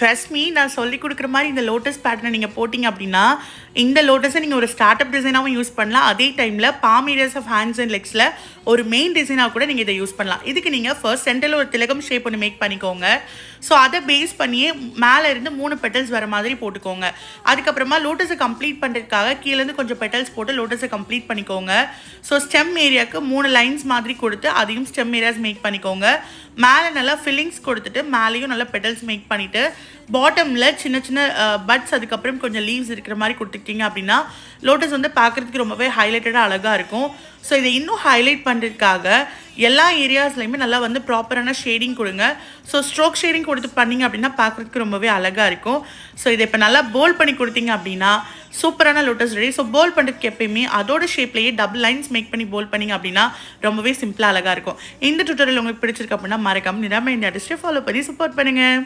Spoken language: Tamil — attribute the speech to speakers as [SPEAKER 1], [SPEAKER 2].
[SPEAKER 1] ட்ரஸ்ட் மீ, நான் சொல்லிக் கொடுக்குற மாதிரி இந்த லோட்டஸ் பேட்டர்னை நீங்கள் போட்டிங்க அப்படின்னா, இந்த லோட்டஸை நீங்கள் ஒரு ஸ்டார்ட் அப் டிசைனாகவும் யூஸ் பண்ணலாம். அதே டைமில் palm areas of hands and லெக்ஸில் ஒரு மெயின் டிசைனாக கூட நீங்கள் இதை யூஸ் பண்ணலாம். இதுக்கு நீங்கள் ஃபர்ஸ்ட் சென்டரில் ஒரு திலகம் ஷேப் ஒன்று மேக் பண்ணிக்கோங்க. ஸோ அதை பேஸ் பண்ணியே மேலே இருந்து 3 பெட்டல்ஸ் வர மாதிரி போட்டுக்கோங்க. அதுக்கப்புறமா லோட்டஸை கம்ப்ளீட் பண்ணுறதுக்காக கீழேருந்து கொஞ்சம் பெட்டல்ஸ் போட்டு லோட்டஸை கம்ப்ளீட் பண்ணிக்கோங்க. ஸோ ஸ்டெம் ஏரியாவுக்கு 3 லைன்ஸ் மாதிரி கொடுத்து அதையும் ஸ்டெம் ஏரியாஸ் மேக் பண்ணிக்கோங்க. மேலே நல்லா ஃபில்லிங்ஸ் கொடுத்துட்டு மேலேயும் நல்லா பெட்டல்ஸ் மேக் பண்ணிவிட்டு பாட்டமில் சின்ன சின்ன பட்ஸ் அதுக்கப்புறம் கொஞ்சம் லீவ்ஸ் இருக்கிற மாதிரி கொடுத்துக்கிட்டிங்க அப்படின்னா லோட்டஸ் வந்து பார்க்குறதுக்கு ரொம்பவே ஹைலைட்டடாக அழகாக இருக்கும். ஸோ இதை இன்னும் ஹைலைட் பண்ணுறதுக்காக எல்லா ஏரியாஸ்லையுமே நல்லா வந்து ப்ராப்பரான ஷேடிங் கொடுங்க. ஸோ ஸ்ட்ரோக் ஷேடிங் கொடுத்து பண்ணிங்க அப்படின்னா பார்க்குறதுக்கு ரொம்பவே அழகாக இருக்கும். ஸோ இதை இப்போ நல்லா போல் பண்ணி கொடுத்தீங்க அப்படின்னா சூப்பரான லோட்டஸ் ரெடி. ஸோ போல் பண்ணுறதுக்கு எப்பயுமே அதோட ஷேப்லேயே டபுள் லைன்ஸ் மேக் பண்ணி போல் பண்ணிங்க அப்படின்னா ரொம்பவே சிம்பிளாக அழகாக இருக்கும். இந்த டுட்டோரியல் உங்களுக்கு பிடிச்சிருக்கு அப்படின்னா மறக்காம நிராம இந்த ஆர்டிஸ்ட்டை ஃபாலோ பண்ணி சப்போர்ட் பண்ணுங்கள்.